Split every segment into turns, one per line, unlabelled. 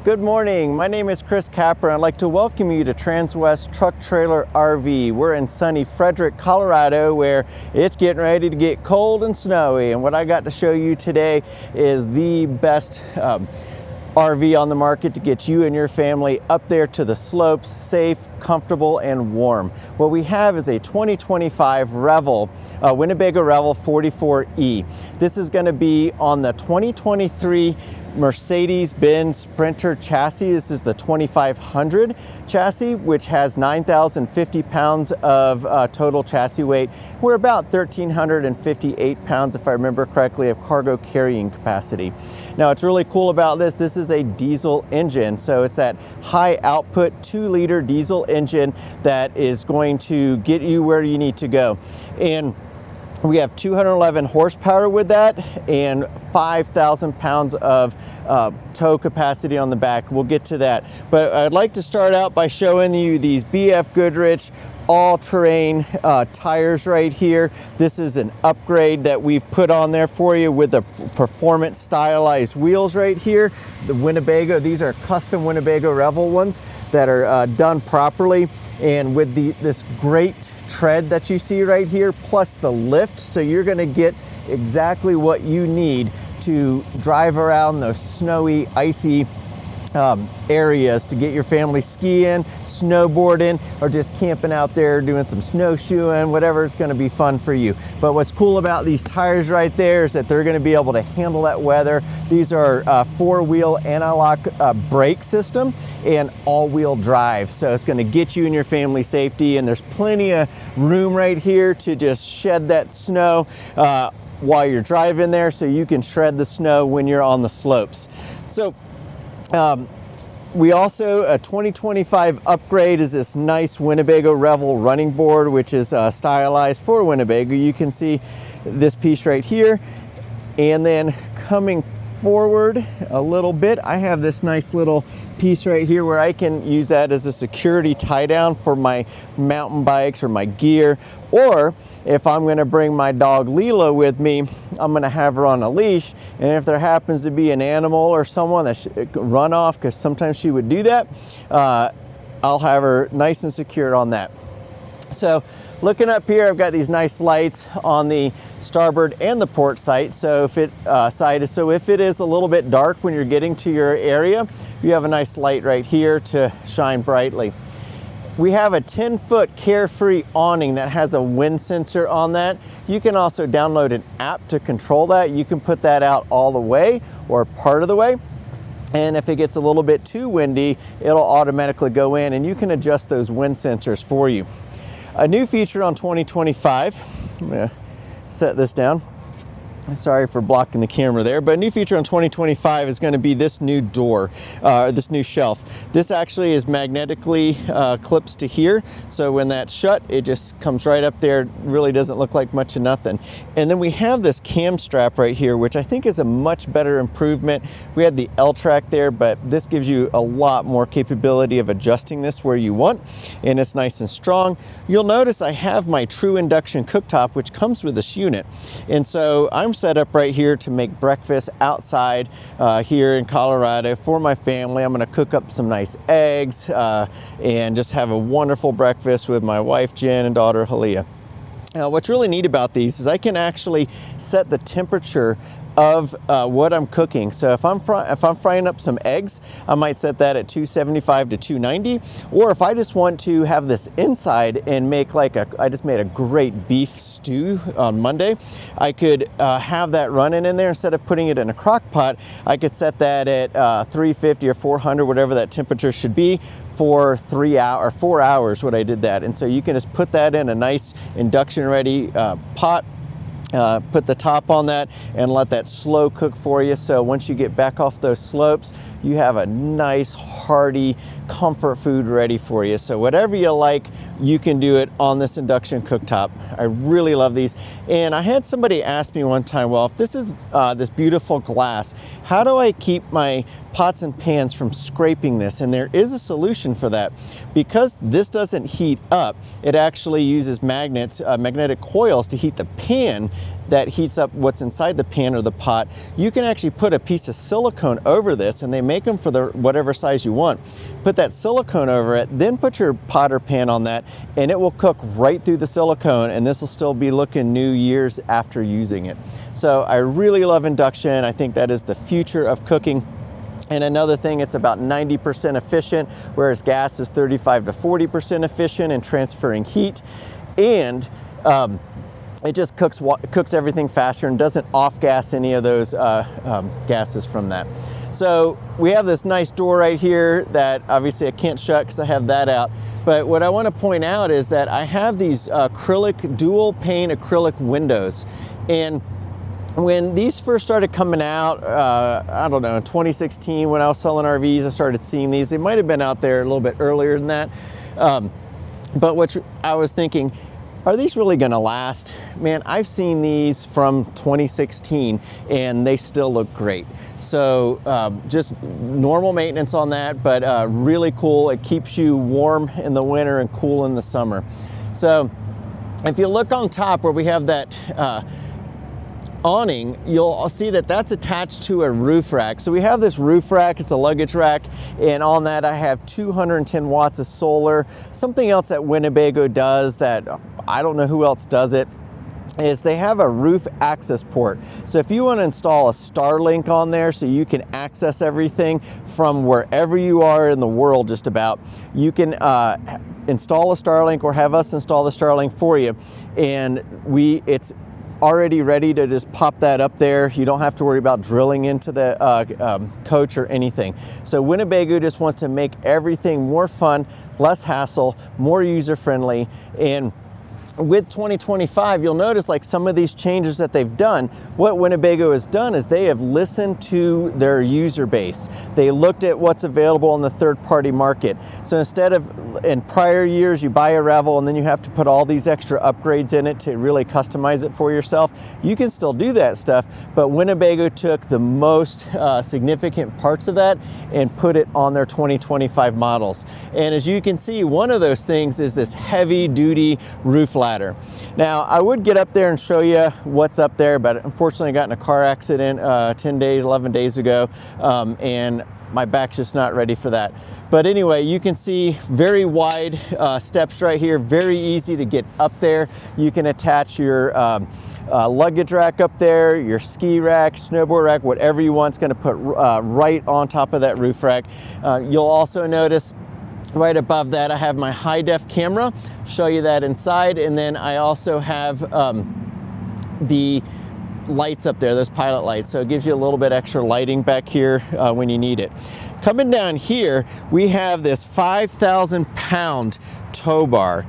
Good morning, my name is Chris Capper and I'd like to welcome you to Transwest Truck Trailer RV. We're in sunny Frederick, Colorado, where it's getting ready to get cold and snowy, and what I got to show you today is the best RV on the market to get you and your family up there to the slopes, safe, comfortable, and warm. What we have is a 2025 Revel, Winnebago Revel 44E. This is going to be on the 2023 Mercedes-Benz Sprinter chassis. This is the 2500 chassis, which has 9,050 pounds of total chassis weight. We're about 1,358 pounds, if I remember correctly, of cargo carrying capacity. Now, what's really cool about this is a diesel engine. So it's that high output 2-liter diesel engine that is going to get you where you need to go. And we have 211 horsepower with that and 5,000 pounds of tow capacity on the back. We'll get to that. But I'd like to start out by showing you these BF Goodrich all-terrain tires right here. This is an upgrade that we've put on there for you with the performance stylized wheels right here. The Winnebago, these are custom Winnebago Revel ones that are done properly, and with this great tread that you see right here, plus the lift, so you're going to get exactly what you need to drive around those snowy, icy areas to get your family skiing, snowboarding, or just camping out there doing some snowshoeing, whatever. It's going to be fun for you. But what's cool about these tires right there is that they're going to be able to handle that weather. These are 4-wheel anti-lock brake system and all-wheel drive, so it's going to get you and your family safety, and there's plenty of room right here to just shed that snow while you're driving there, so you can shred the snow when you're on the slopes. So we also, a 2025 upgrade is this nice Winnebago Revel running board, which is stylized for Winnebago. You can see this piece right here, and then coming forward a little bit, I have this nice little piece right here where I can use that as a security tie down for my mountain bikes or my gear, or if I'm going to bring my dog Lila with me, I'm going to have her on a leash, and if there happens to be an animal or someone that run off, because sometimes she would do that, I'll have her nice and secured on that. So looking up here, I've got these nice lights on the starboard and the port sight. So if it is a little bit dark when you're getting to your area, you have a nice light right here to shine brightly. We have a 10-foot Carefree awning that has a wind sensor on that. You can also download an app to control that. You can put that out all the way or part of the way. And if it gets a little bit too windy, it'll automatically go in, and you can adjust those wind sensors for you. A new feature on 2025, I'm going to set this down. Sorry for blocking the camera there, but a new feature on 2025 is going to be this new door, this new shelf. This actually is magnetically clips to here, so when that's shut, it just comes right up there. It really doesn't look like much of nothing. And then we have this cam strap right here, which I think is a much better improvement. We had the L-track there, but this gives you a lot more capability of adjusting this where you want, and it's nice and strong. You'll notice I have my true induction cooktop, which comes with this unit, and so I'm set up right here to make breakfast outside here in Colorado for my family. I'm going to cook up some nice eggs and just have a wonderful breakfast with my wife Jen and daughter Halia. What's really neat about these is I can actually set the temperature of what I'm cooking. So if I'm frying up some eggs, I might set that at 275 to 290. Or if I just want to have this inside and make I just made a great beef stew on Monday, I could have that running in there. Instead of putting it in a crock pot, I could set that at 350 or 400, whatever that temperature should be, for 4 hours when I did that. And so you can just put that in a nice induction ready pot, put the top on that and let that slow cook for you. So once you get back off those slopes, you have a nice hearty comfort food ready for you. So whatever you like, you can do it on this induction cooktop. I really love these. And I had somebody ask me one time, well, if this is this beautiful glass, how do I keep my pots and pans from scraping this? And there is a solution for that. Because this doesn't heat up, it actually uses magnets, magnetic coils to heat the pan steam that heats up what's inside the pan or the pot, you can actually put a piece of silicone over this, and they make them for the whatever size you want. Put that silicone over it, then put your pot or pan on that, and it will cook right through the silicone, and this will still be looking new years after using it. So I really love induction. I think that is the future of cooking. And another thing, it's about 90% efficient, whereas gas is 35 to 40% efficient in transferring heat. And it just cooks everything faster and doesn't off-gas any of those gases from that. So we have this nice door right here that obviously I can't shut because I have that out. But what I want to point out is that I have these acrylic, dual pane acrylic windows. And when these first started coming out, I don't know, in 2016 when I was selling RVs, I started seeing these. They might have been out there a little bit earlier than that. But what I was thinking, are these really gonna last? Man, I've seen these from 2016 and they still look great. So just normal maintenance on that, but really cool. It keeps you warm in the winter and cool in the summer. So if you look on top where we have that awning, you'll see that that's attached to a roof rack. So we have this roof rack, it's a luggage rack, and on that I have 210 watts of solar. Something else that Winnebago does that I don't know who else does it is they have a roof access port. So if you want to install a Starlink on there so you can access everything from wherever you are in the world just about, you can install a Starlink or have us install the Starlink for you, and it's already ready to just pop that up there. You don't have to worry about drilling into the coach or anything. So Winnebago just wants to make everything more fun, less hassle, more user-friendly. And with 2025, you'll notice like some of these changes that they've done, what Winnebago has done is they have listened to their user base. They looked at what's available on the third-party market. So instead of, in prior years, you buy a Revel and then you have to put all these extra upgrades in it to really customize it for yourself, you can still do that stuff, but Winnebago took the most significant parts of that and put it on their 2025 models. And as you can see, one of those things is this heavy-duty roof ladder. Now, I would get up there and show you what's up there, but unfortunately I got in a car accident 11 days ago, and my back's just not ready for that. But anyway, you can see very wide steps right here, very easy to get up there. You can attach your luggage rack up there, your ski rack, snowboard rack, whatever you want. It's going to put right on top of that roof rack. You'll also notice right above that I have my high def camera, show you that inside, and then I also have the lights up there, those pilot lights, so it gives you a little bit extra lighting back here when you need it. Coming down here, we have this 5,000-pound tow bar.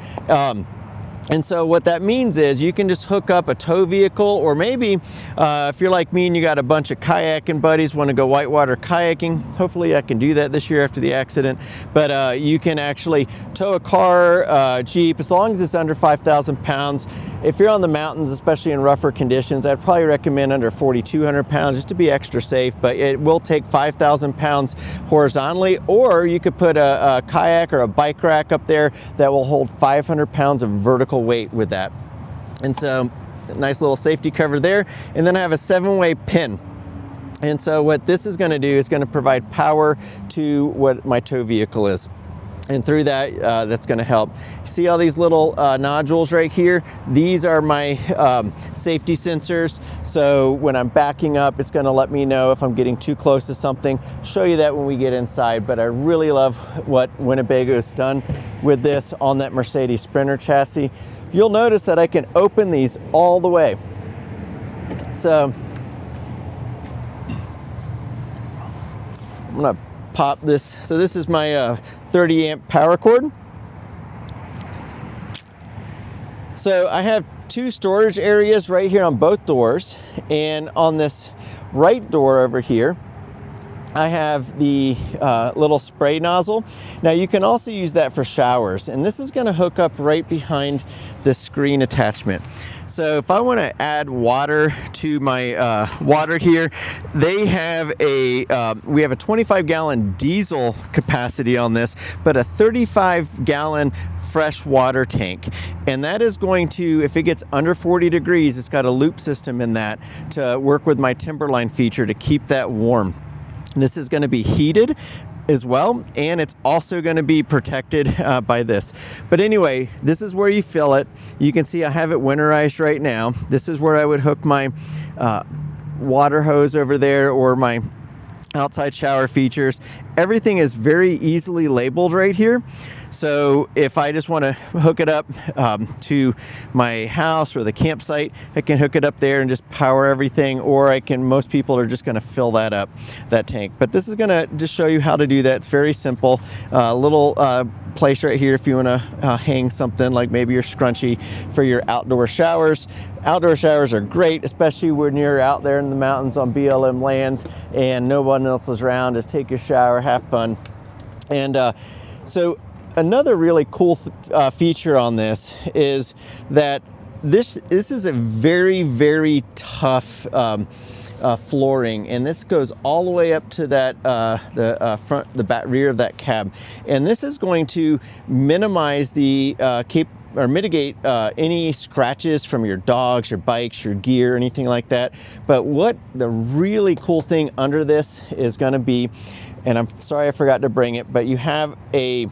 And so what that means is you can just hook up a tow vehicle, or maybe if you're like me and you got a bunch of kayaking buddies, want to go whitewater kayaking, hopefully I can do that this year after the accident, but you can actually tow a car, Jeep, as long as it's under 5,000 pounds. If you're on the mountains, especially in rougher conditions, I'd probably recommend under 4,200 pounds just to be extra safe, but it will take 5,000 pounds horizontally, or you could put a kayak or a bike rack up there that will hold 500 pounds of vertical weight with that. And so a nice little safety cover there. And then I have a 7-way pin. And so what this is going to do is going to provide power to what my tow vehicle is. And through that, that's going to help. See all these little nodules right here? These are my safety sensors. So when I'm backing up, it's going to let me know if I'm getting too close to something. Show you that when we get inside. But I really love what Winnebago has done with this on that Mercedes Sprinter chassis. You'll notice that I can open these all the way. So I'm going to pop this. So this is my 30 amp power cord. So I have 2 storage areas right here on both doors, and on this right door over here I have the little spray nozzle. Now you can also use that for showers, and this is going to hook up right behind the screen attachment. So if I want to add water to my water here, they have we have a 25-gallon diesel capacity on this, but a 35-gallon fresh water tank, and that is going to, if it gets under 40 degrees, it's got a loop system in that to work with my Timberline feature to keep that warm. This is going to be heated as well, and it's also going to be protected by this. But anyway, this is where you fill it. You can see I have it winterized right now. This is where I would hook my water hose over there, or my outside shower features. Everything is very easily labeled right here. So if I just want to hook it up to my house or the campsite, I can hook it up there and just power everything, or most people are just going to fill that up, that tank. But this is going to just show you how to do that. It's very simple. Little place right here if you want to hang something like maybe your scrunchie for your outdoor showers. Outdoor showers are great, especially when you're out there in the mountains on BLM lands and no one else is around. Just take your shower, have fun. And so another really cool feature on this is that this is a very, very tough flooring, and this goes all the way up to that the rear of that cab, and this is going to minimize the mitigate any scratches from your dogs, your bikes, your gear, anything like that. But what the really cool thing under this is going to be, and I'm sorry I forgot to bring it, but you have a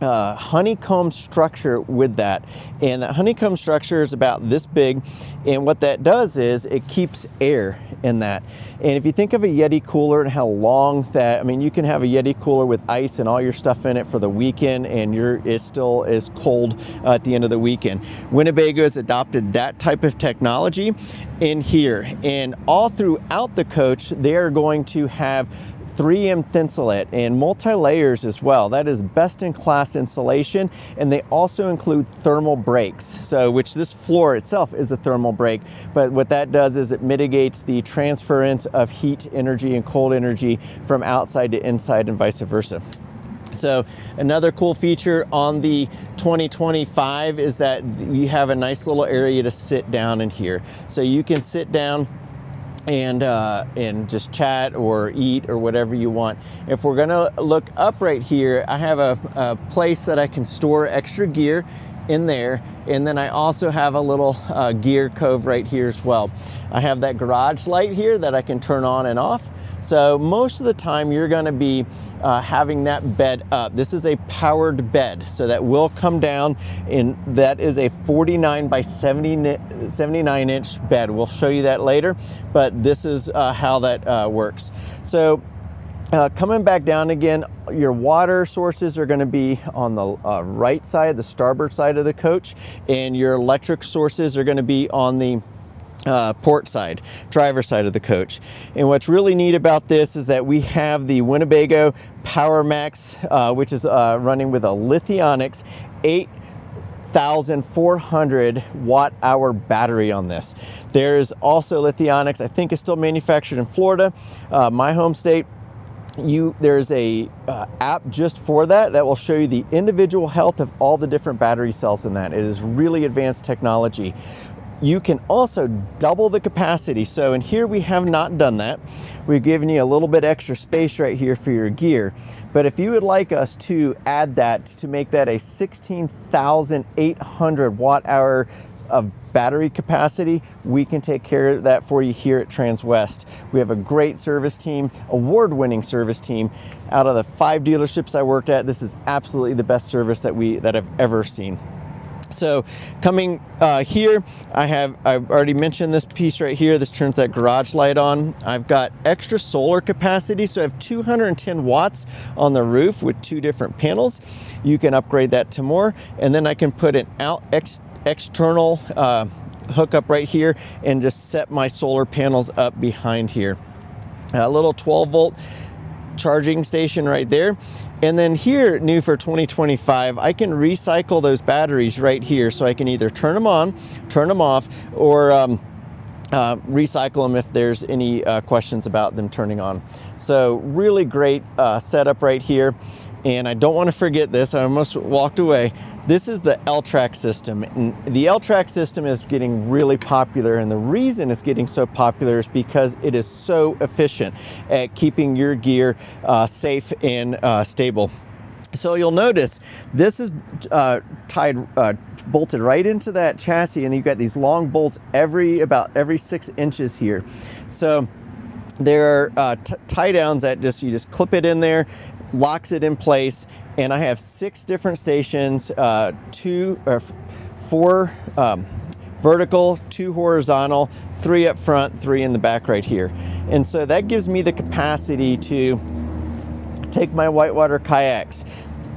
honeycomb structure with that, and that honeycomb structure is about this big, and what that does is it keeps air in that. And if you think of a Yeti cooler and how long that, I mean, you can have a Yeti cooler with ice and all your stuff in it for the weekend, and it still is cold at the end of the weekend. Winnebago has adopted that type of technology in here, and all throughout the coach they are going to have 3M Thinsulate and multi-layers as well. That is best in class insulation, and they also include thermal breaks. So, which this floor itself is a thermal break, but what that does is it mitigates the transference of heat energy and cold energy from outside to inside and vice versa. So another cool feature on the 2025 is that you have a nice little area to sit down in here. So you can sit down and just chat or eat or whatever you want. If we're gonna look up right here, I have a place that I can store extra gear in there, and then I also have a little gear cove right here as well. I have that garage light here that I can turn on and off. So most of the time you're going to be having that bed up. This is a powered bed, so that will come down, and that is a 49 by 79 inch bed. We'll show you that later, but this is how that works. So coming back down again, your water sources are going to be on the right side, the starboard side of the coach, and your electric sources are going to be on the port side, driver's side of the coach. And what's really neat about this is that we have the Winnebago Power Max, which is running with a Lithionics 8,400 watt-hour battery on this. There's also Lithionics, I think is still manufactured in Florida, my home state. There's a app just for that will show you the individual health of all the different battery cells in that. It is really advanced technology. You can also double the capacity. So in here we have not done that. We've given you a little bit extra space right here for your gear. But if you would like us to add that to make that a 16,800 watt hour of battery capacity, we can take care of that for you here at Transwest. We have a great service team, award-winning service team. Out of the 5 dealerships I worked at, this is absolutely the best service that I've ever seen. So coming here, I've already mentioned this piece right here. This turns that garage light on. I've got extra solar capacity, so I have 210 watts on the roof with 2 different panels. You can upgrade that to more, and then I can put an external hookup right here and just set my solar panels up behind here. A little 12-volt charging station right there. And then here, new for 2025, I can recycle those batteries right here. So I can either turn them on, turn them off, or recycle them if there's any questions about them turning on. So really great setup right here. And I don't want to forget this, I almost walked away. This is the L-Track system. And the L-Track system is getting really popular, and the reason it's getting so popular is because it is so efficient at keeping your gear safe and stable. So you'll notice this is bolted right into that chassis, and you've got these long bolts about every 6 inches here. So there are tie downs that you just clip it in there, locks it in place, and I have 6 different stations, 4 vertical, 2 horizontal, 3 up front, 3 in the back right here. And so that gives me the capacity to take my whitewater kayaks,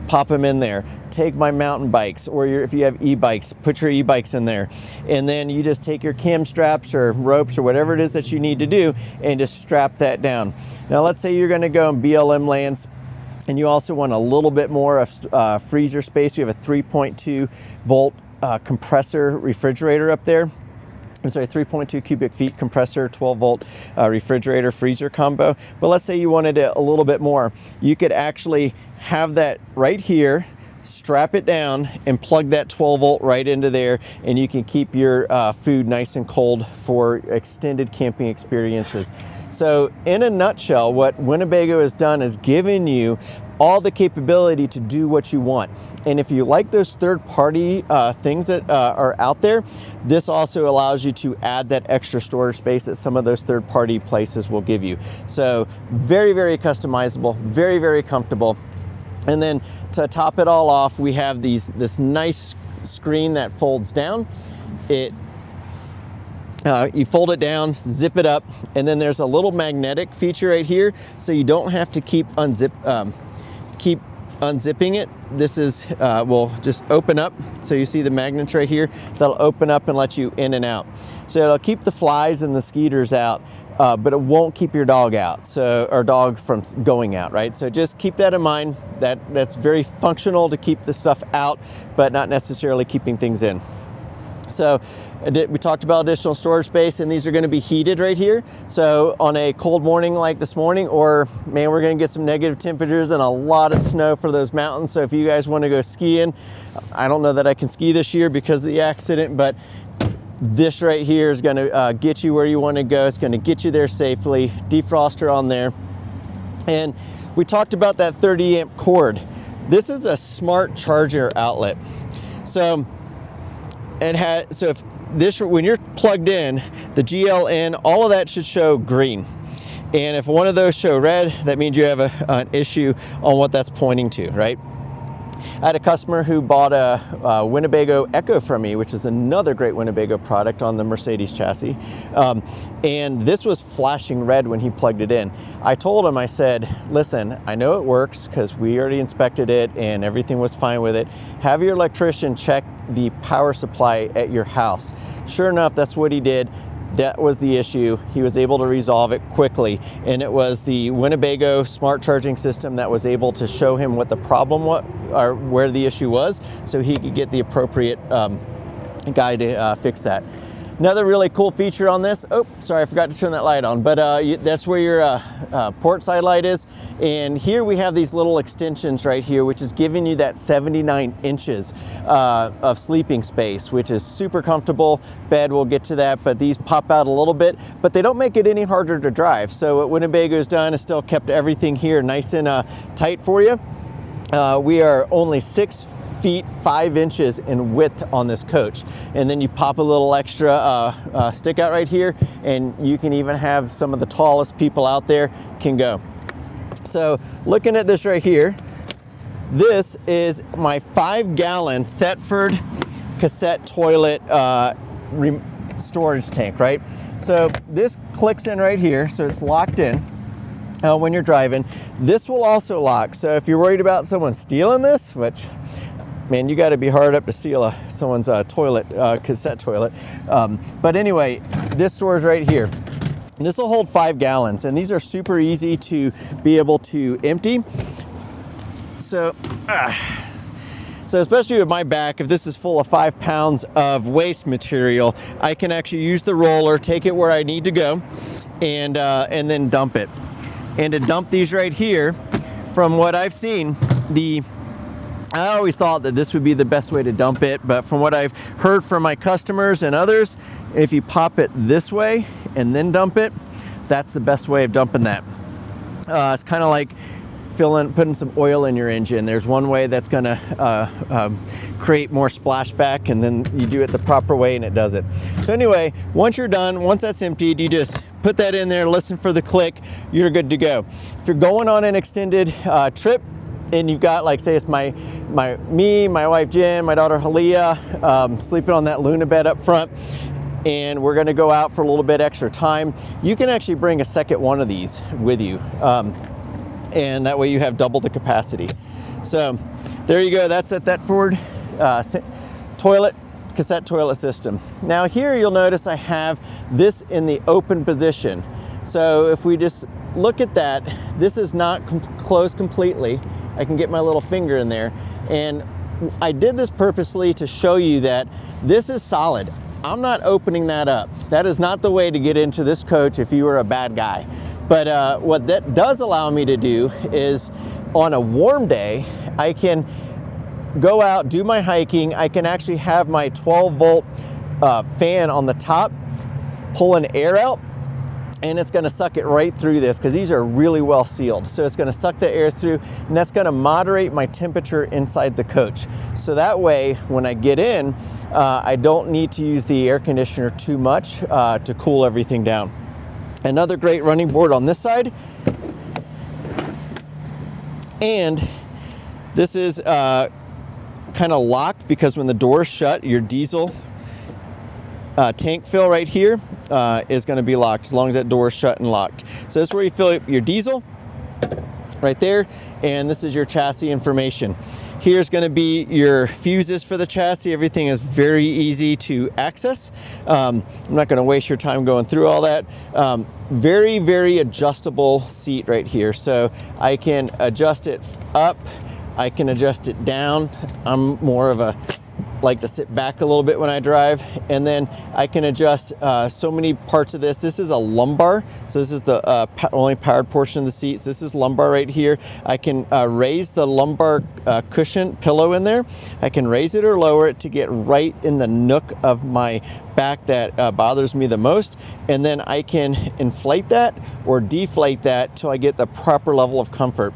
pop them in there, take my mountain bikes, or if you have e-bikes, put your e-bikes in there, and then you just take your cam straps or ropes or whatever it is that you need to do and just strap that down. Now let's say you're going to go in BLM lands and you also want a little bit more of freezer space. We have a 3.2 volt compressor refrigerator up there. I'm sorry, 3.2 cubic feet compressor, 12 volt refrigerator freezer combo. But let's say you wanted it a little bit more. You could actually have that right here, strap it down and plug that 12 volt right into there, and you can keep your food nice and cold for extended camping experiences. So in a nutshell, what Winnebago has done is given you all the capability to do what you want. And if you like those third-party things that are out there, this also allows you to add that extra storage space that some of those third-party places will give you. So very, very customizable, very, very comfortable. And then to top it all off, we have this nice screen that folds down. You fold it down, zip it up, and then there's a little magnetic feature right here, so you don't have to keep unzipping it. This will just open up, so you see the magnets right here. That'll open up and let you in and out. So it'll keep the flies and the skeeters out, but it won't keep your dog out, or dog from going out, right? So just keep that in mind. That's very functional to keep the stuff out, but not necessarily keeping things in. So we talked about additional storage space, and these are going to be heated right here. So on a cold morning like this morning, or man, we're going to get some negative temperatures and a lot of snow for those mountains. So if you guys want to go skiing, I don't know that I can ski this year because of the accident, but this right here is going to get you where you want to go. It's going to get you there safely. Defroster on there. And we talked about that 30 amp cord. This is a smart charger outlet. So when you're plugged in, the GLN, all of that should show green. And if one of those show red, that means you have an issue on what that's pointing to, right? I had a customer who bought a Winnebago Echo from me, which is another great Winnebago product on the Mercedes chassis. And this was flashing red when he plugged it in. I told him, I said, listen, I know it works because we already inspected it and everything was fine with it. Have your electrician check the power supply at your house. Sure enough, that's what he did. That was the issue. He was able to resolve it quickly, and it was the Winnebago smart charging system that was able to show him what the problem was, or where the issue was, so he could get the appropriate guy to fix that. Another really cool feature on this, oh, sorry, I forgot to turn that light on, but that's where your port side light is. And here we have these little extensions right here, which is giving you that 79 inches of sleeping space, which is super comfortable. Bed, we'll get to that, but these pop out a little bit, but they don't make it any harder to drive. So what Winnebago's done is still kept everything here nice and tight for you. We are only 6 feet 5 inches in width on this coach, and then you pop a little extra stick out right here, and you can even have some of the tallest people out there can go. So looking at this right here, this is my 5-gallon Thetford Cassette toilet storage tank, right? So this clicks in right here, so it's locked in when you're driving. This will also lock, so if you're worried about someone stealing this, which man, you got to be hard up to steal someone's toilet, cassette toilet. But anyway, this storage right here, this will hold 5 gallons, and these are super easy to be able to empty. So So especially with my back, if this is full of 5 pounds of waste material, I can actually use the roller, take it where I need to go, and then dump it. And to dump these right here, from what I've seen, I always thought that this would be the best way to dump it, but from what I've heard from my customers and others, if you pop it this way and then dump it, that's the best way of dumping that. It's kind of like putting some oil in your engine. There's one way that's going to create more splashback, and then you do it the proper way and it does it. So anyway, once you're done, once that's emptied, you just put that in there, listen for the click, you're good to go. If you're going on an extended trip and you've got, like, say it's me, my wife Jen, my daughter Halia, sleeping on that Luna bed up front, and we're going to go out for a little bit extra time, you can actually bring a second one of these with you. And that way you have double the capacity. So there you go, that's at that Ford cassette toilet system. Now here you'll notice I have this in the open position. So if we just look at that, this is not closed completely. I can get my little finger in there. And I did this purposely to show you that this is solid. I'm not opening that up. That is not the way to get into this coach if you were a bad guy. But what that does allow me to do is, on a warm day, I can go out, do my hiking. I can actually have my 12-volt fan on the top, pulling air out, and it's going to suck it right through this because these are really well sealed. So it's going to suck the air through, and that's going to moderate my temperature inside the coach. So that way, when I get in, I don't need to use the air conditioner too much to cool everything down. Another great running board on this side, and this is kind of locked because when the door's shut, your diesel tank fill right here is going to be locked as long as that door is shut and locked. So this is where you fill up your diesel right there, and this is your chassis information. Here's going to be your fuses for the chassis. Everything is very easy to access. I'm not going to waste your time going through all that. Very, very adjustable seat right here. So I can adjust it up. I can adjust it down. I'm more of a like to sit back a little bit when I drive, and then I can adjust so many parts of this. This is a lumbar, so this is the only powered portion of the seats. This is lumbar right here. I can raise the lumbar cushion pillow in there. I can raise it or lower it to get right in the nook of my back that bothers me the most, and then I can inflate that or deflate that till I get the proper level of comfort.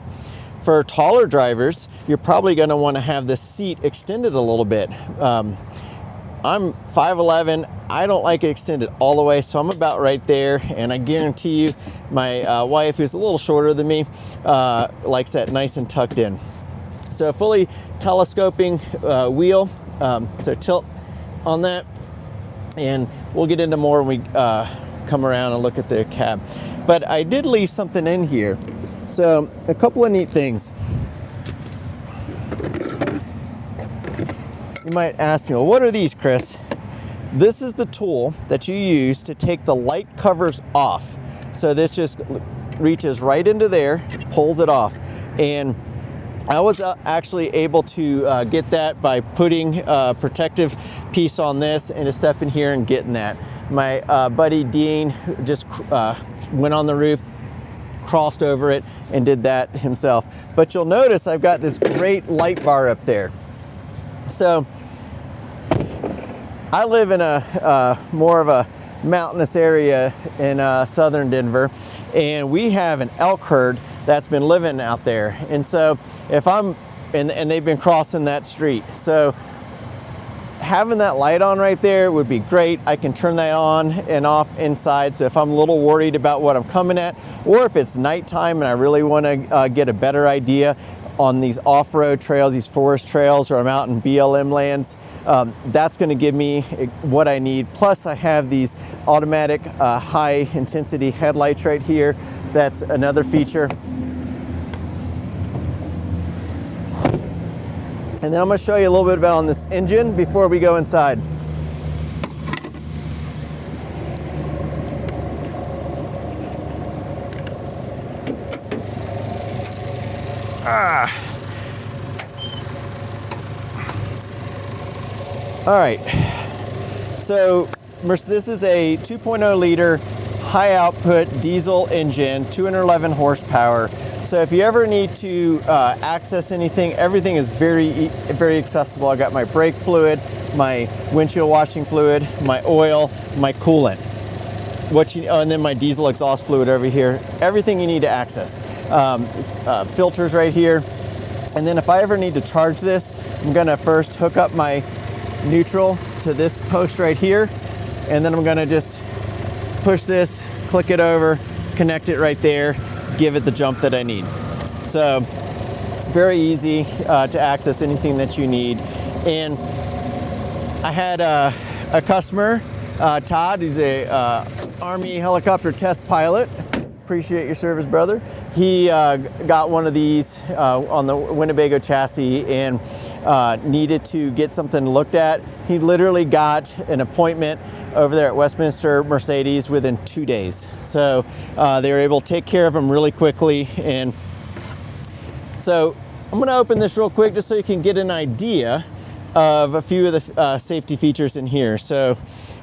For taller drivers, you're probably going to want to have the seat extended a little bit. I'm 5'11". I don't like it extended all the way, so I'm about right there. And I guarantee you, my wife, who's a little shorter than me, likes that nice and tucked in. So fully telescoping wheel, so tilt on that. And we'll get into more when we come around and look at the cab. But I did leave something in here. So a couple of neat things. You might ask me, well, what are these, Chris? This is the tool that you use to take the light covers off. So this just reaches right into there, pulls it off. And I was actually able to get that by putting a protective piece on this and just step in here and getting that. My buddy Dean just went on the roof, crossed over it, and did that himself. But you'll notice I've got this great light bar up there. So I live in a more of a mountainous area in southern Denver, and we have an elk herd that's been living out there. And so if I'm, and they've been crossing that street. So having that light on right there would be great. I can turn that on and off inside. So if I'm a little worried about what I'm coming at, or if it's nighttime and I really want to get a better idea on these off-road trails, these forest trails, or I'm out in BLM lands, that's going to give me what I need. Plus I have these automatic high intensity headlights right here. That's another feature. And then I'm going to show you a little bit about on this engine before we go inside. All right, so this is a 2.0 liter high output diesel engine, 211 horsepower. So if you ever need to access anything, everything is very accessible. I got my brake fluid, my windshield washing fluid, my oil, my coolant, and then my diesel exhaust fluid over here. Everything you need to access. Filters right here. And then if I ever need to charge this, I'm gonna first hook up my neutral to this post right here, and then I'm gonna just push this, click it over, connect it right there, give it the jump that I need. So very easy to access anything that you need. And I had a customer, Todd, he's a Army helicopter test pilot. Appreciate your service, brother. He got one of these on the Winnebago chassis and needed to get something looked at. He literally got an appointment over there at Westminster Mercedes within 2 days. So they were able to take care of him really quickly. And so I'm gonna open this real quick just so you can get an idea of a few of the safety features in here. So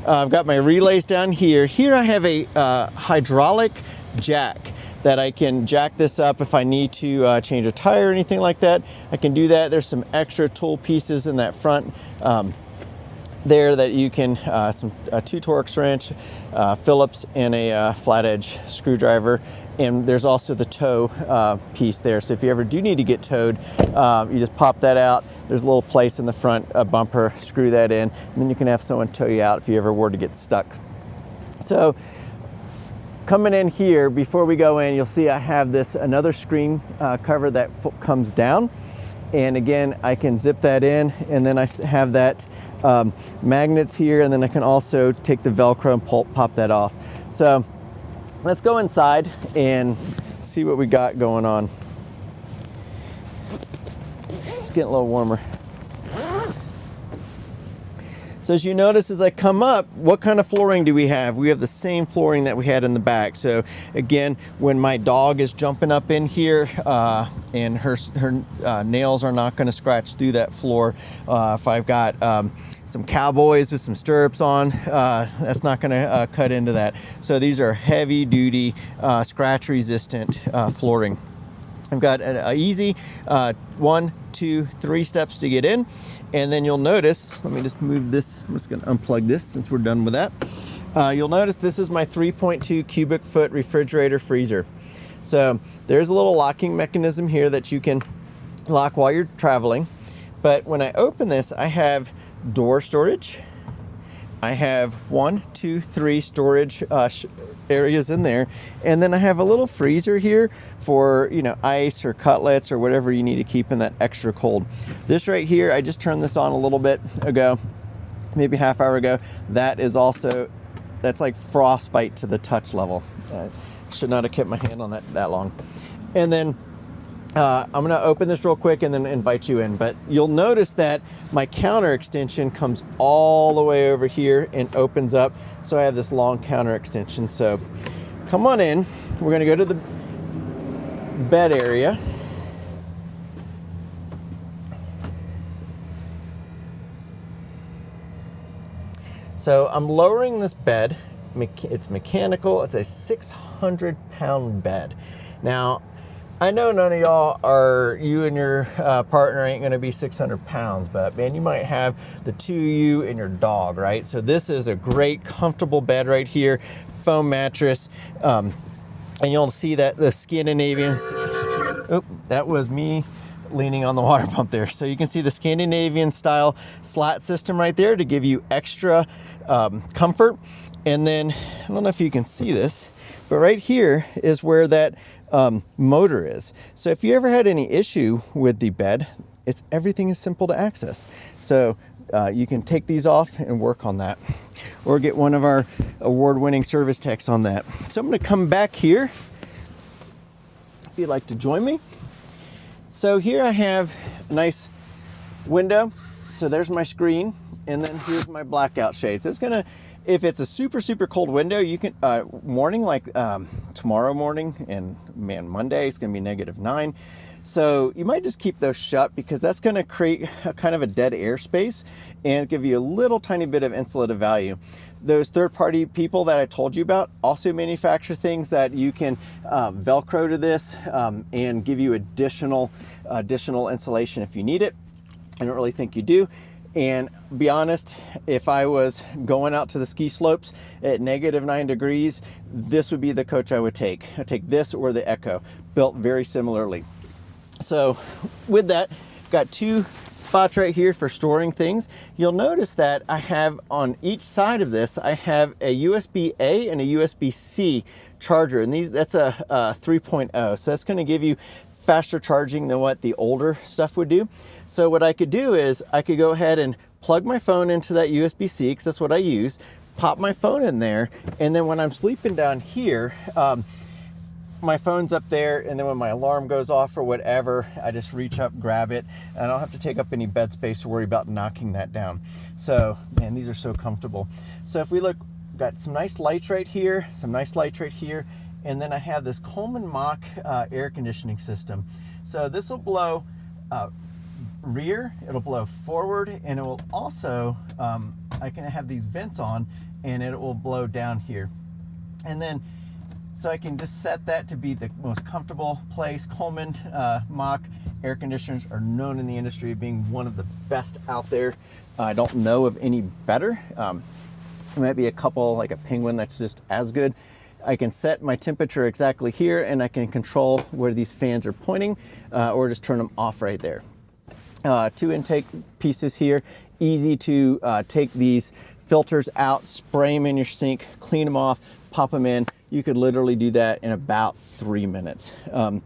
I've got my relays down here. Here I have a hydraulic jack that I can jack this up if I need to change a tire or anything like that. I can do that. There's some extra tool pieces in that front there that you can, a 2 Torx wrench, Phillips, and a flat edge screwdriver. And there's also the tow piece there. So if you ever do need to get towed, you just pop that out. There's a little place in the front bumper, screw that in, and then you can have someone tow you out if you ever were to get stuck. So coming in here, before we go in, you'll see I have another screen cover that comes down. And again, I can zip that in, and then I have that magnets here, and then I can also take the Velcro and pop that off. So let's go inside and see what we got going on. It's getting a little warmer. So as you notice, as I come up, what kind of flooring do we have? We have the same flooring that we had in the back. So again, when my dog is jumping up in here and her nails are not going to scratch through that floor. If I've got some cowboys with some stirrups on, that's not going to cut into that. So these are heavy duty, scratch resistant flooring. I've got an easy 1, 2, 3 steps to get in. And then you'll notice, let me just move this, I'm just gonna unplug this since we're done with that. You'll notice this is my 3.2 cubic foot refrigerator freezer. So there's a little locking mechanism here that you can lock while you're traveling. But when I open this, I have door storage. I have 1, 2, 3 storage areas in there. And then I have a little freezer here for, ice or cutlets or whatever you need to keep in that extra cold. This right here, I just turned this on a little bit ago, maybe half hour ago. That's like frostbite to the touch level. Should not have kept my hand on that long. And then I'm gonna open this real quick and then invite you in, but you'll notice that my counter extension comes all the way over here and opens up. So I have this long counter extension. So come on in, we're gonna go to the bed area. So I'm lowering this bed. It's mechanical, it's a 600-pound bed. Now, I know none of y'all you and your partner ain't gonna be 600 pounds, but man, you might have the 2 of you and your dog, right? So this is a great, comfortable bed right here, foam mattress. And you'll see that the Scandinavians, that was me leaning on the water pump there. So you can see the Scandinavian style slat system right there to give you extra comfort. And then, I don't know if you can see this, but right here is where that motor is. So if you ever had any issue with the bed, everything is simple to access. So you can take these off and work on that, or get one of our award-winning service techs on that. So I'm going to come back here if you'd like to join me. So here I have a nice window. So there's my screen, and then here's my blackout shades. It's gonna, if it's a super cold window, you can morning, like tomorrow morning, and man, Monday it's gonna be -9. So you might just keep those shut because that's going to create a kind of a dead air space and give you a little tiny bit of insulative value. Those third-party people that I told you about also manufacture things that you can Velcro to this and give you additional insulation if you need it. I don't really think you do. And be honest, if I was going out to the ski slopes at -9 degrees, this would be the coach I would take. I'd take this or the Echo, built very similarly. So with that, got 2 spots right here for storing things. You'll notice that I have on each side of this, I have a USB-A and a USB-C charger, and that's a 3.0. So that's going to give you faster charging than what the older stuff would do. So what I could do is I could go ahead and plug my phone into that USB-C, because that's what I use, pop my phone in there, and then when I'm sleeping down here, my phone's up there, and then when my alarm goes off or whatever, I just reach up, grab it, and I don't have to take up any bed space to worry about knocking that down. So, man, these are so comfortable. So if we look, got some nice lights right here, some nice lights right here, and then I have this Coleman Mach air conditioning system. So this will blow rear, it'll blow forward, and it will also, I can have these vents on, and it will blow down here. And then, so I can just set that to be the most comfortable place. Coleman Mach air conditioners are known in the industry of being one of the best out there. I don't know of any better. There might be a couple, like a Penguin, that's just as good. I can set my temperature exactly here, and I can control where these fans are pointing, or just turn them off right there. 2 intake pieces here. Easy to take these filters out, spray them in your sink, clean them off, pop them in. You could literally do that in about 3 minutes. And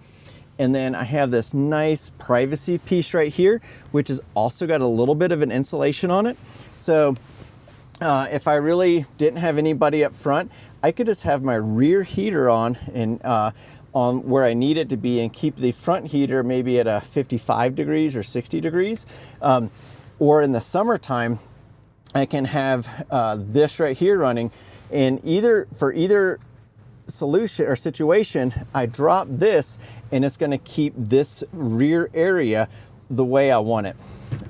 then I have this nice privacy piece right here, which has also got a little bit of an insulation on it. So if I really didn't have anybody up front, I could just have my rear heater on and on where I need it to be, and keep the front heater maybe at a 55 degrees or 60 degrees. Or in the summertime, I can have this right here running, and for either solution or situation, I drop this, and it's going to keep this rear area the way I want it.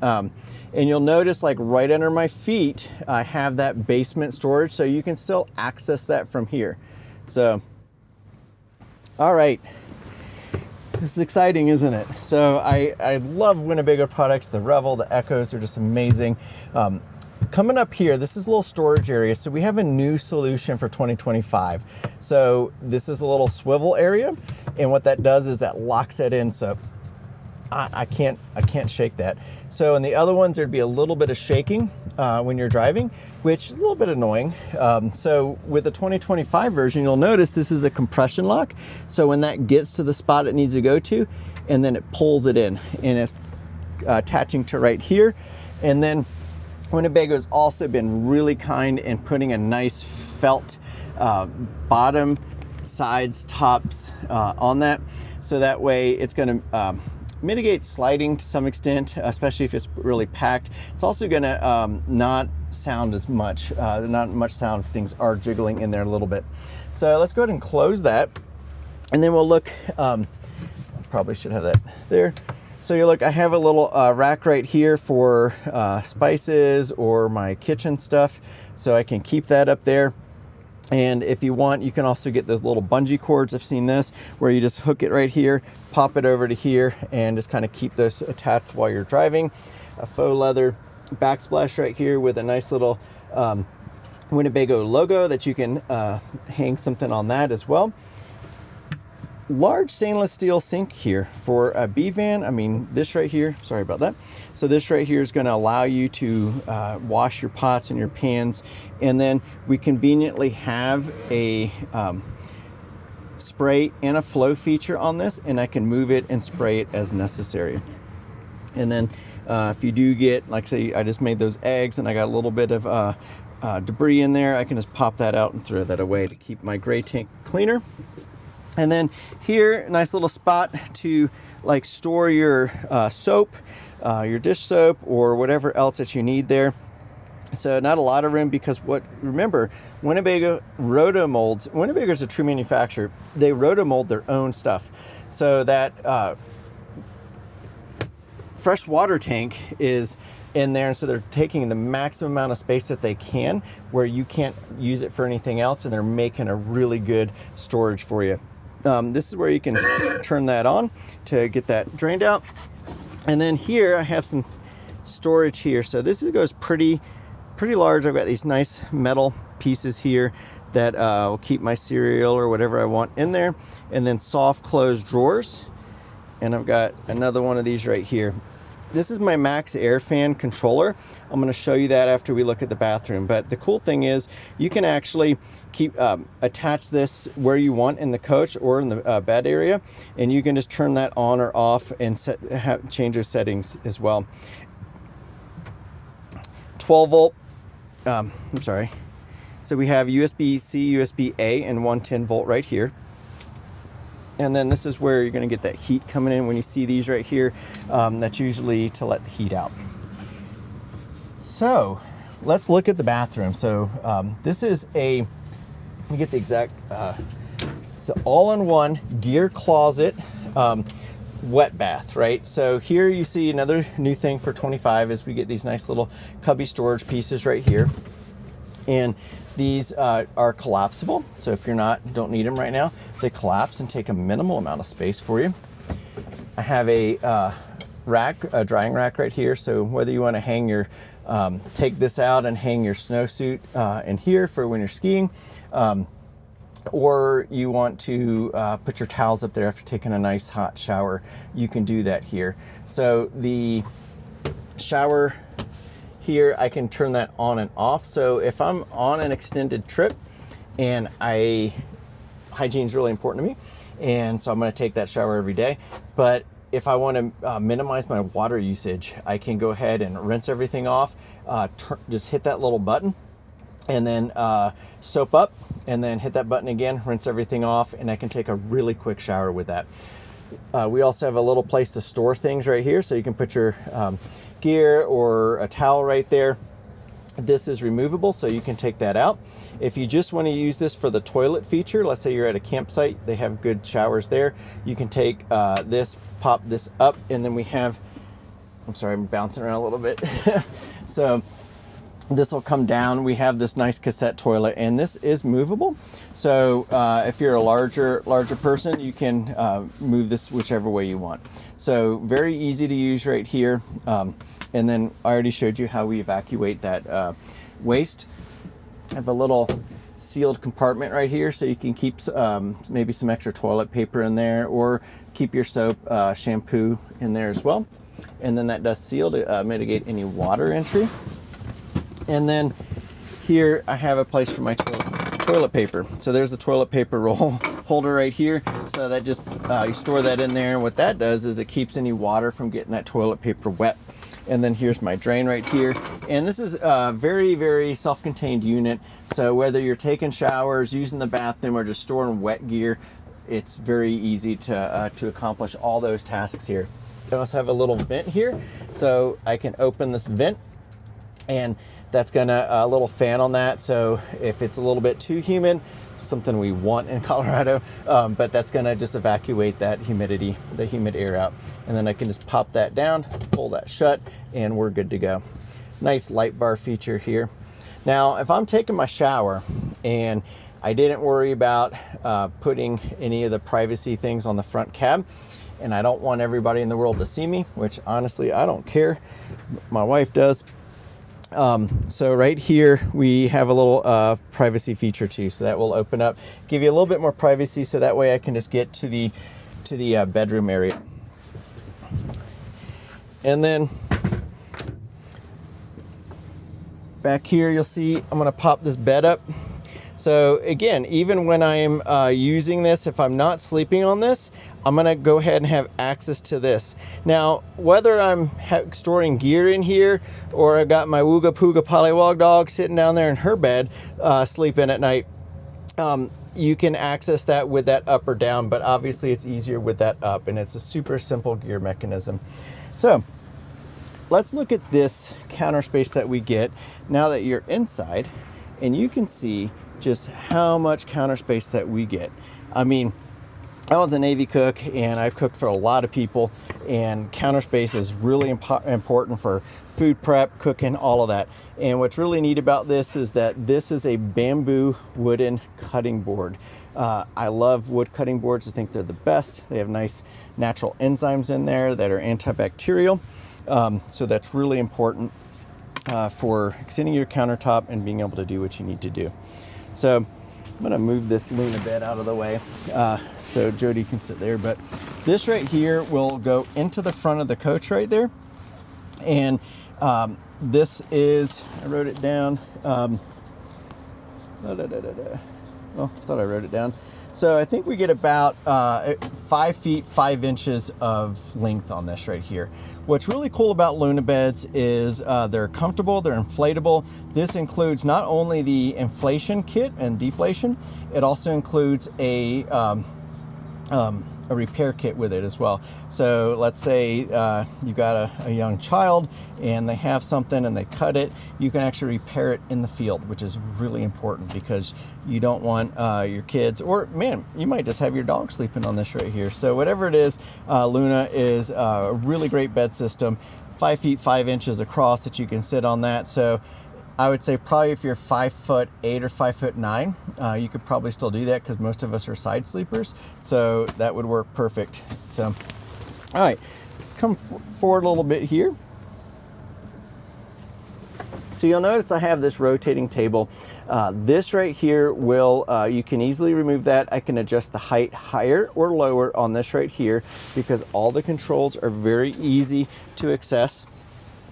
And you'll notice, like right under my feet, I have that basement storage, so you can still access that from here. So, all right, this is exciting, isn't it? So I love Winnebago products. The Revel, the Echoes are just amazing. Coming up here, this is a little storage area. So we have a new solution for 2025. So this is a little swivel area, and what that does is that locks it in. So I can't shake that. So in the other ones, there'd be a little bit of shaking when you're driving, which is a little bit annoying. So with the 2025 version, you'll notice this is a compression lock. So when that gets to the spot it needs to go to, and then it pulls it in, and it's attaching to right here. And then Winnebago's also been really kind in putting a nice felt bottom, sides, tops on that. So that way it's going to mitigate sliding to some extent, especially if it's really packed. It's also going to not sound as much, not much sound if things are jiggling in there a little bit. So let's go ahead and close that, and then we'll look. Probably should have that there. So you look, I have a little rack right here for spices or my kitchen stuff, so I can keep that up there. And if you want, you can also get those little bungee cords. I've seen this, where you just hook it right here, pop it over to here, and just kind of keep this attached while you're driving. A faux leather backsplash right here with a nice little Winnebago logo that you can hang something on that as well. Large stainless steel sink here for a B-van. I mean, this right here, sorry about that. So this right here is going to allow you to wash your pots and your pans. And then we conveniently have a spray and a flow feature on this, and I can move it and spray it as necessary. And then if you do get, like say, I just made those eggs and I got a little bit of debris in there, I can just pop that out and throw that away to keep my gray tank cleaner. And then here, nice little spot to like store your soap, your dish soap, or whatever else that you need there. So not a lot of room, because remember, Winnebago rotomolds. Winnebago's a true manufacturer. They rotomold their own stuff. So that fresh water tank is in there, and so they're taking the maximum amount of space that they can where you can't use it for anything else, and they're making a really good storage for you. This is where you can turn that on to get that drained out. And then here I have some storage here. So this goes pretty large. I've got these nice metal pieces here that will keep my cereal or whatever I want in there, and then soft close drawers. And I've got another one of these right here. This is my Max Air Fan controller. I'm going to show you that after we look at the bathroom. But the cool thing is you can actually attach this where you want in the coach or in the bed area, and you can just turn that on or off and change your settings as well. 12 volt, I'm sorry. So we have USB-C, USB-A, and 110 volt right here. And then this is where you're going to get that heat coming in. When you see these right here, that's usually to let the heat out. So let's look at the bathroom. So this is let me get the exact, it's an all-in-one gear closet wet bath, right? So here you see another new thing for 25 is we get these nice little cubby storage pieces right here. And these are collapsible, so if you're don't need them right now, they collapse and take a minimal amount of space for you. I have a drying rack right here, so whether you want to hang your, take this out and hang your snowsuit in here for when you're skiing, or you want to put your towels up there after taking a nice hot shower, you can do that here. So the shower here, I can turn that on and off. So if I'm on an extended trip and hygiene is really important to me, and so I'm going to take that shower every day. But if I want to minimize my water usage, I can go ahead and rinse everything off, just hit that little button, and then soap up, and then hit that button again, rinse everything off, and I can take a really quick shower with that. We also have a little place to store things right here, so you can put your gear or a towel right there. This is removable, so you can take that out. If you just want to use this for the toilet feature, let's say you're at a campsite, they have good showers there, you can take this, pop this up, and then we have, I'm sorry, I'm bouncing around a little bit. So this will come down. We have this nice cassette toilet, and this is movable. So if you're a larger person, you can move this whichever way you want. So very easy to use right here. And then I already showed you how we evacuate that waste. I have a little sealed compartment right here, so you can keep maybe some extra toilet paper in there, or keep your soap, shampoo in there as well. And then that does seal to mitigate any water entry. And then here I have a place for my toilet paper. So there's the toilet paper roll holder right here. So that just, you store that in there. And what that does is it keeps any water from getting that toilet paper wet. And then here's my drain right here. And this is a very, very self-contained unit. So whether you're taking showers, using the bathroom, or just storing wet gear, it's very easy to accomplish all those tasks here. I also have a little vent here. So I can open this vent, and that's gonna a little fan on that, so if it's a little bit too humid, something we want in Colorado, but that's gonna just evacuate that humidity, the humid air out. And then I can just pop that down, pull that shut, and we're good to go. Nice light bar feature here. Now, if I'm taking my shower and I didn't worry about putting any of the privacy things on the front cab, and I don't want everybody in the world to see me, which honestly, I don't care. My wife does. So right here we have a little privacy feature too, so that will open up, give you a little bit more privacy, so that way I can just get to the bedroom area. And then back here you'll see I'm going to pop this bed up. So again, even when I'm using this, if I'm not sleeping on this, I'm going to go ahead and have access to this. Now, whether I'm storing gear in here, or I've got my Wooga Pooga Polywog dog sitting down there in her bed sleeping at night, you can access that with that up or down, but obviously it's easier with that up, and it's a super simple gear mechanism. So let's look at this counter space that we get now that you're inside, and you can see just how much counter space that we get. I mean, I was a Navy cook, and I've cooked for a lot of people, and counter space is really important for food prep, cooking, all of that. And what's really neat about this is that this is a bamboo wooden cutting board. I love wood cutting boards. I think they're the best. They have nice natural enzymes in there that are antibacterial. So that's really important for extending your countertop and being able to do what you need to do. So I'm gonna move this Luna bed out of the way so Jody can sit there. But this right here will go into the front of the coach right there. And this is, I wrote it down. Well, I thought I wrote it down. So I think we get about 5 feet 5 inches of length on this right here. What's really cool about Luna beds is they're comfortable, they're inflatable. This includes not only the inflation kit and deflation, it also includes a repair kit with it as well. So let's say you got a young child and they have something and they cut it, you can actually repair it in the field, which is really important because you don't want your kids, or man, you might just have your dog sleeping on this right here. So whatever it is, Luna is a really great bed system, 5 feet 5 inches across that you can sit on that. So I would say probably if you're 5'8" or 5'9", you could probably still do that because most of us are side sleepers. So that would work perfect. So, all right, let's come forward a little bit here. So you'll notice I have this rotating table. This right here will, you can easily remove that. I can adjust the height higher or lower on this right here because all the controls are very easy to access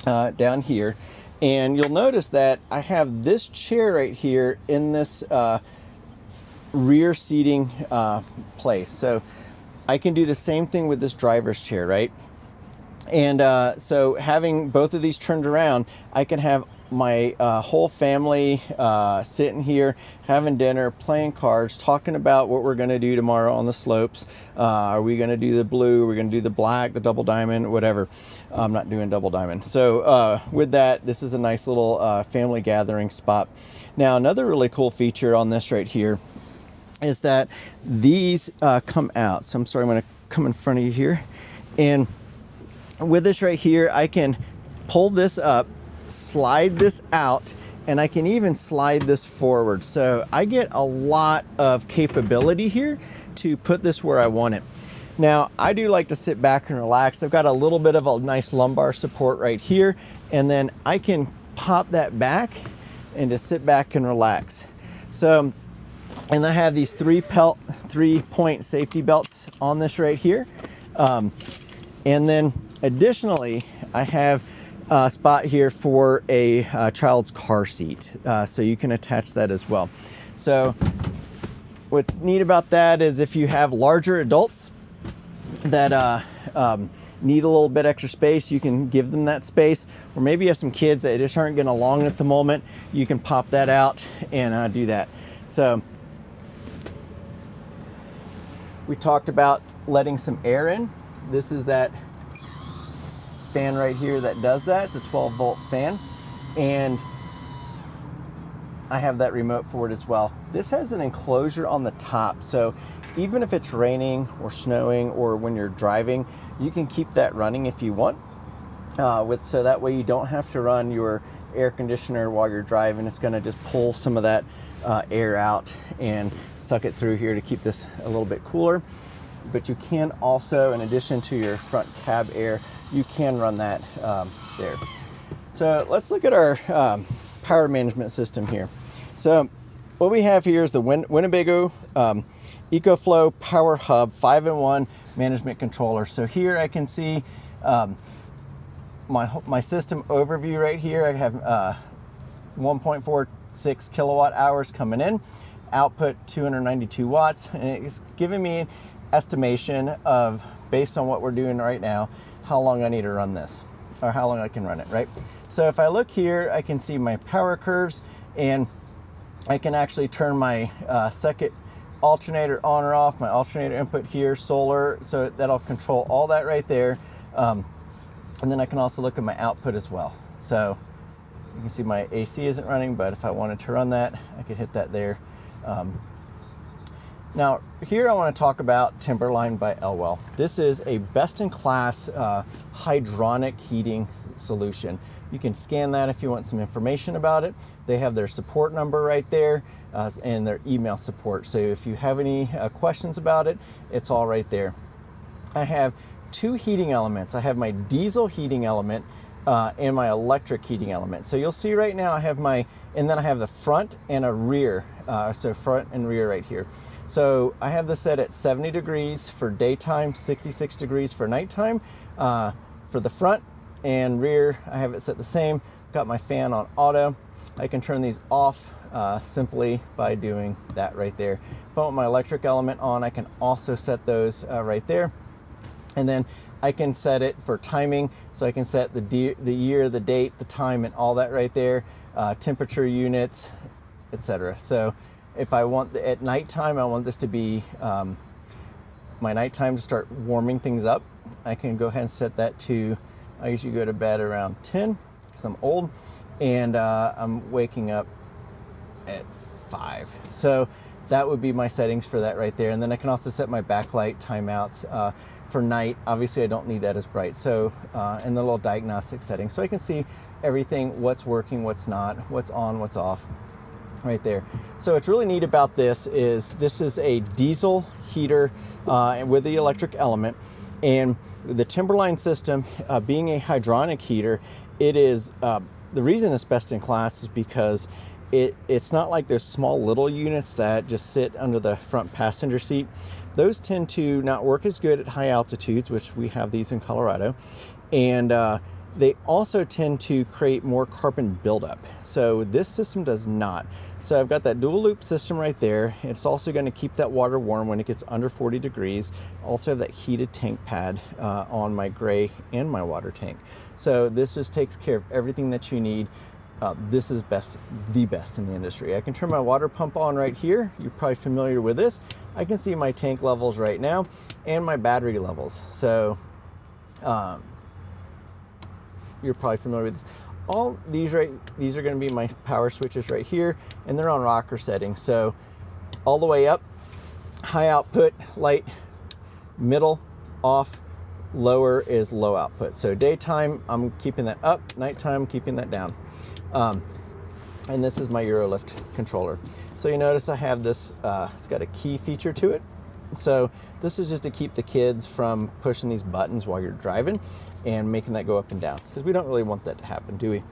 down here. And you'll notice that I have this chair right here in this rear seating place. So I can do the same thing with this driver's chair, right? And so having both of these turned around, I can have my whole family sitting here, having dinner, playing cards, talking about what we're gonna do tomorrow on the slopes. Are we gonna do the blue? Are we gonna do the black, the double diamond, whatever. I'm not doing double diamond. So with that, this is a nice little family gathering spot. Now, another really cool feature on this right here is that these come out. So I'm sorry, I'm gonna come in front of you here. And with this right here, I can pull this up, slide this out, and I can even slide this forward. So I get a lot of capability here to put this where I want it. Now, I do like to sit back and relax. I've got a little bit of a nice lumbar support right here, and then I can pop that back and just sit back and relax. So, and I have these 3-point safety belts on this right here. And then additionally, I have a spot here for a child's car seat. So you can attach that as well. So what's neat about that is if you have larger adults that need a little bit extra space, you can give them that space. Or maybe you have some kids that just aren't getting along at the moment, you can pop that out and do that. So we talked about letting some air in. This is that fan right here that does that. It's a 12-volt fan, and I have that remote for it as well. This has an enclosure on the top, so even if it's raining or snowing or when you're driving, you can keep that running if you want. So that way you don't have to run your air conditioner while you're driving. It's going to just pull some of that air out and suck it through here to keep this a little bit cooler. But you can also, in addition to your front cab air, you can run that there. So let's look at our power management system here. So what we have here is the Winnebago EcoFlow Power Hub 5-in-1 management controller. So here I can see my system overview right here. I have 1.46 kilowatt hours coming in, output 292 watts, and it's giving me an estimation of, based on what we're doing right now, how long I need to run this, or how long I can run it, right? So if I look here, I can see my power curves, and I can actually turn my second alternator on or off, my alternator input here, solar, so that'll control all that right there. And then I can also look at my output as well. So you can see my AC isn't running, but if I wanted to run that, I could hit that there. Now, here I want to talk about Timberline by Elwell. This is a best-in-class hydronic heating solution. You can scan that if you want some information about it. They have their support number right there and their email support. So if you have any questions about it, it's all right there. I have two heating elements. I have my diesel heating element and my electric heating element. So you'll see right now I have and then I have the front and a rear. So front and rear right here. So I have this set at 70 degrees for daytime, 66 degrees for nighttime. For the front and rear, I have it set the same. Got my fan on auto. I can turn these off simply by doing that right there. If I want my electric element on, I can also set those right there. And then I can set it for timing. So I can set the year, the date, the time, and all that right there. Temperature units, etc. So if I want at nighttime, I want this to be my nighttime to start warming things up. I can go ahead and set that to, I usually go to bed around 10 because I'm old, and I'm waking up at 5. So that would be my settings for that right there. And then I can also set my backlight timeouts for night. Obviously I don't need that as bright. So and the little diagnostic settings. So I can see everything, what's working, what's not, what's on, what's off right there. So what's really neat about this is a diesel heater with the electric element, and the Timberline system being a hydronic heater, it is the reason it's best in class is because it's not like those small little units that just sit under the front passenger seat. Those tend to not work as good at high altitudes, which we have these in Colorado, and they also tend to create more carbon buildup. So this system does not. So I've got that dual loop system right there. It's also going to keep that water warm when it gets under 40 degrees. Also have that heated tank pad on my gray and my water tank. So this just takes care of everything that you need. This is the best in the industry. I can turn my water pump on right here. You're probably familiar with this. I can see my tank levels right now and my battery levels. So you're probably familiar with this. All these are going to be my power switches right here, and they're on rocker settings. So all the way up, high output, light, middle, off, lower is low output. So daytime, I'm keeping that up, nighttime, keeping that down. And this is my Eurolift controller. So you notice I have this, it's got a key feature to it. So this is just to keep the kids from pushing these buttons while you're driving and making that go up and down, because we don't really want that to happen, do we?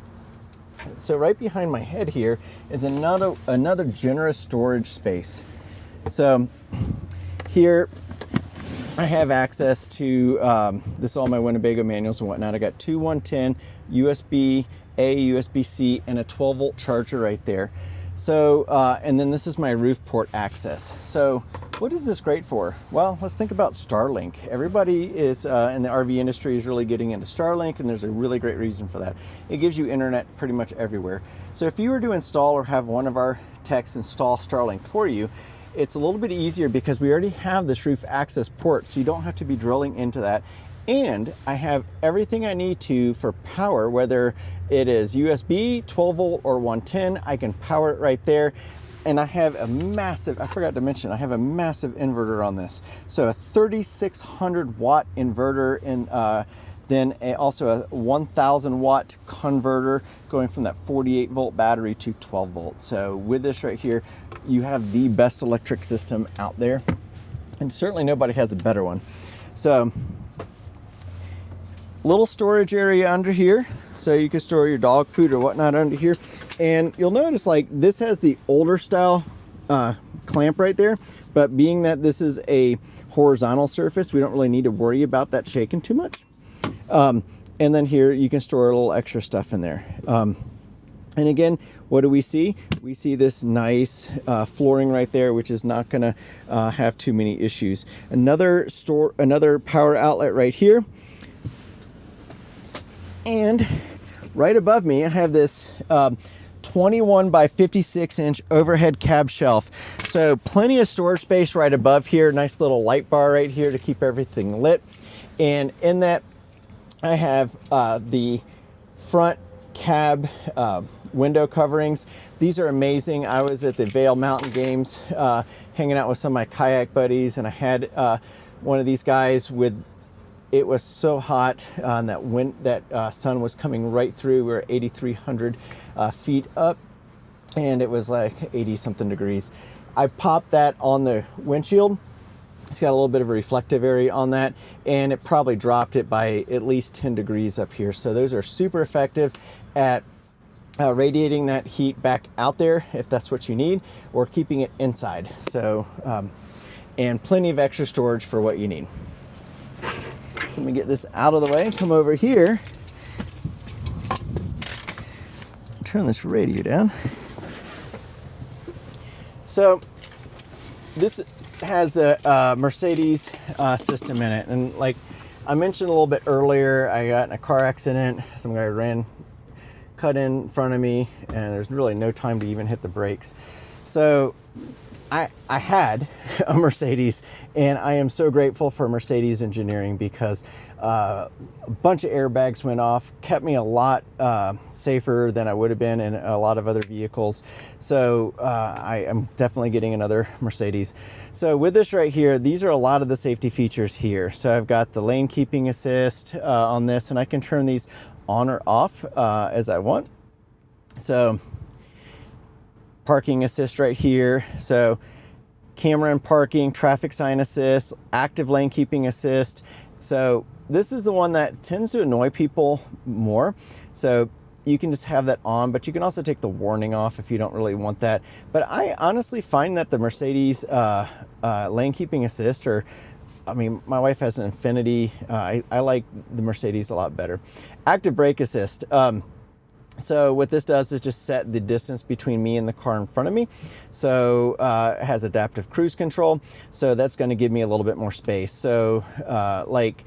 So right behind my head here is another generous storage space. So here I have access to, this is all my Winnebago manuals and whatnot. I got two 110, USB-A, USB-C, and a 12-volt charger right there. So, and then this is my roof port access. So what is this great for? Well, let's think about Starlink. Everybody is in the RV industry is really getting into Starlink, and there's a really great reason for that. It gives you internet pretty much everywhere. So if you were to install or have one of our techs install Starlink for you, it's a little bit easier because we already have this roof access port, so you don't have to be drilling into that. And I have everything I need to for power, whether it is USB, 12 volt, or 110, I can power it right there. And I have a massive, I forgot to mention, I have a massive inverter on this. So a 3600 watt inverter, and then also a 1000 watt converter going from that 48 volt battery to 12 volts. So with this right here, you have the best electric system out there. And certainly nobody has a better one. So little storage area under here, so you can store your dog food or whatnot under here. And you'll notice, like, this has the older style clamp right there, but being that this is a horizontal surface, we don't really need to worry about that shaking too much. And then here you can store a little extra stuff in there. And again, what do we see? We see this nice flooring right there, which is not gonna have too many issues. Another power outlet right here. And right above me, I have this 21 by 56 inch overhead cab shelf. So plenty of storage space right above here. Nice little light bar right here to keep everything lit. And in that, I have the front cab window coverings. These are amazing. I was at the Vail Mountain Games hanging out with some of my kayak buddies, and I had one of these guys with, it was so hot, and that sun was coming right through. We were 8,300 feet up, and it was like 80 something degrees. I popped that on the windshield. It's got a little bit of a reflective area on that, and it probably dropped it by at least 10 degrees up here. So those are super effective at radiating that heat back out there if that's what you need, or keeping it inside. So, and plenty of extra storage for what you need. So let me get this out of the way, come over here, turn this radio down. So this has the Mercedes system in it, and like I mentioned a little bit earlier, I got in a car accident. Some guy cut in front of me, and there's really no time to even hit the brakes. So I had a Mercedes, and I am so grateful for Mercedes engineering, because a bunch of airbags went off, kept me a lot safer than I would have been in a lot of other vehicles. So I am definitely getting another Mercedes. So with this right here, these are a lot of the safety features here. So I've got the lane keeping assist on this, and I can turn these on or off as I want. So parking assist right here. So camera and parking, traffic sign assist, active lane keeping assist. So this is the one that tends to annoy people more. So you can just have that on, but you can also take the warning off if you don't really want that. But I honestly find that the Mercedes lane keeping assist, or I mean, my wife has an Infiniti. I like the Mercedes a lot better. Active brake assist. So what this does is just set the distance between me and the car in front of me. So it has adaptive cruise control. So that's going to give me a little bit more space. So like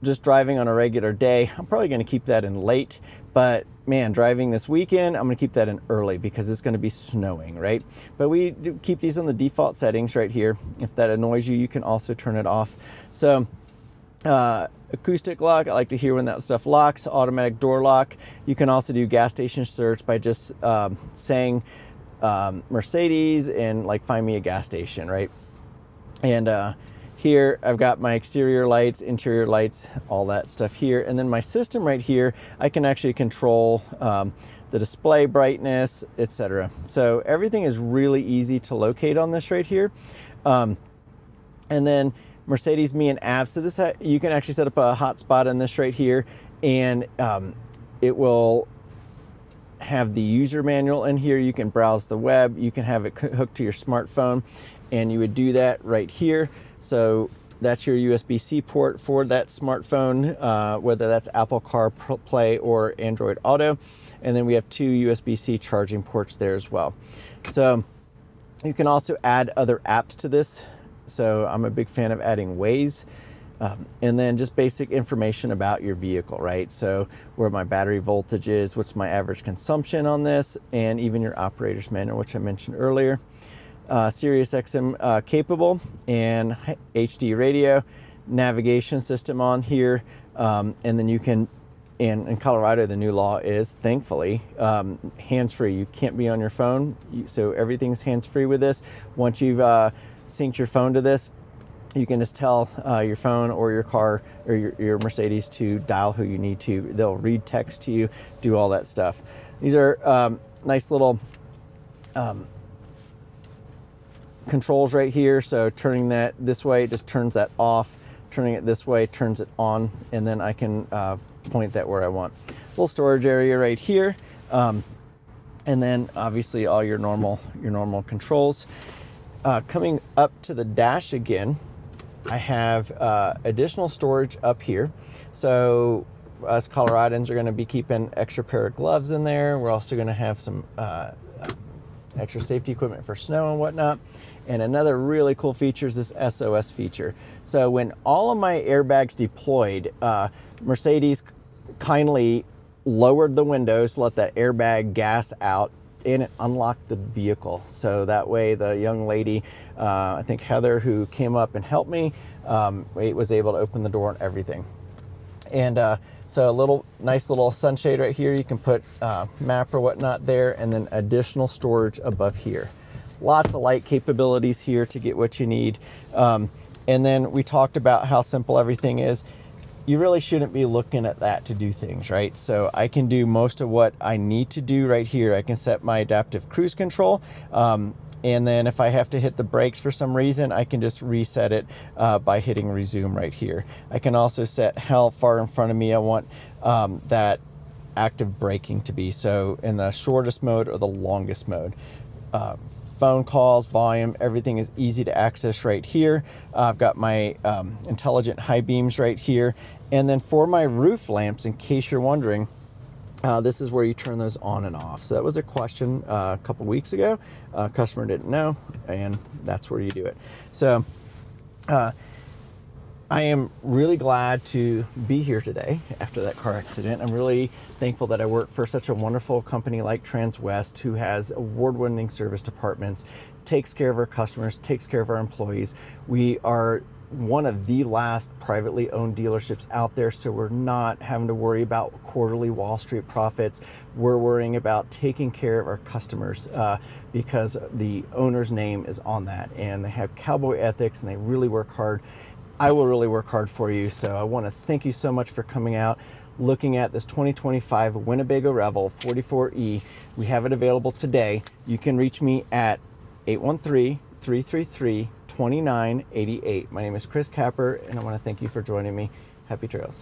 just driving on a regular day, I'm probably going to keep that in late. But man, driving this weekend, I'm going to keep that in early, because it's going to be snowing, right? But we do keep these on the default settings right here. If that annoys you, you can also turn it off. So acoustic lock, I like to hear when that stuff locks. Automatic door lock. You can also do gas station search by just saying Mercedes and like find me a gas station, right? And here I've got my exterior lights, interior lights, all that stuff here. And then my system right here, I can actually control the display brightness, etc. So everything is really easy to locate on this right here. And then Mercedes Me and apps. So this, you can actually set up a hotspot on this right here, and it will have the user manual in here. You can browse the web, you can have it hooked to your smartphone, and you would do that right here. So that's your USB-C port for that smartphone, whether that's Apple CarPlay or Android Auto. And then we have 2 USB-C charging ports there as well. So you can also add other apps to this. So I'm a big fan of adding Waze, and then just basic information about your vehicle, right? So where my battery voltage is, what's my average consumption on this, and even your operator's manual, which I mentioned earlier. Sirius XM capable, and HD radio, navigation system on here, and then you can, in Colorado the new law is, thankfully, hands-free. You can't be on your phone, so everything's hands-free with this. Once you've synced your phone to this, you can just tell your phone or your car or your Mercedes to dial who you need to. They'll read text to you, do all that stuff. These are nice little controls right here. So turning that this way, it just turns that off. Turning it this way turns it on, and then I can point that where I want. Little storage area right here, and then obviously all your normal controls. Coming up to the dash again, I have additional storage up here. So us Coloradans are going to be keeping extra pair of gloves in there. We're also going to have some extra safety equipment for snow and whatnot. And another really cool feature is this SOS feature. So when all of my airbags deployed, Mercedes kindly lowered the windows to let that airbag gas out, and it unlocked the vehicle. So that way the young lady, I think Heather, who came up and helped me, was able to open the door and everything. And so a nice little sunshade right here. You can put map or whatnot there, and then additional storage above here. lots of light capabilities here to get what you need. And then we talked about how simple everything is. You really shouldn't be looking at that to do things, right? So I can do most of what I need to do right here. I can set my adaptive cruise control. And then if I have to hit the brakes for some reason, I can just reset it by hitting resume right here. I can also set how far in front of me I want that active braking to be. So in the shortest mode or the longest mode. Phone calls, volume, everything is easy to access right here. I've got my intelligent high beams right here. And then for my roof lamps, in case you're wondering, this is where you turn those on and off. So that was a question a couple weeks ago. Customer didn't know, and that's where you do it. So I am really glad to be here today after that car accident. I'm really thankful that I work for such a wonderful company like Transwest, who has award-winning service departments, takes care of our customers, takes care of our employees. We are one of the last privately owned dealerships out there, so we're not having to worry about quarterly Wall Street profits. We're worrying about taking care of our customers because the owner's name is on that, and they have cowboy ethics and they really work hard. I will really work hard for you, so I want to thank you so much for coming out, looking at this 2025 Winnebago Revel 44E. We have it available today. You can reach me at 813-333-2988. My name is Chris Capper, and I want to thank you for joining me. Happy trails.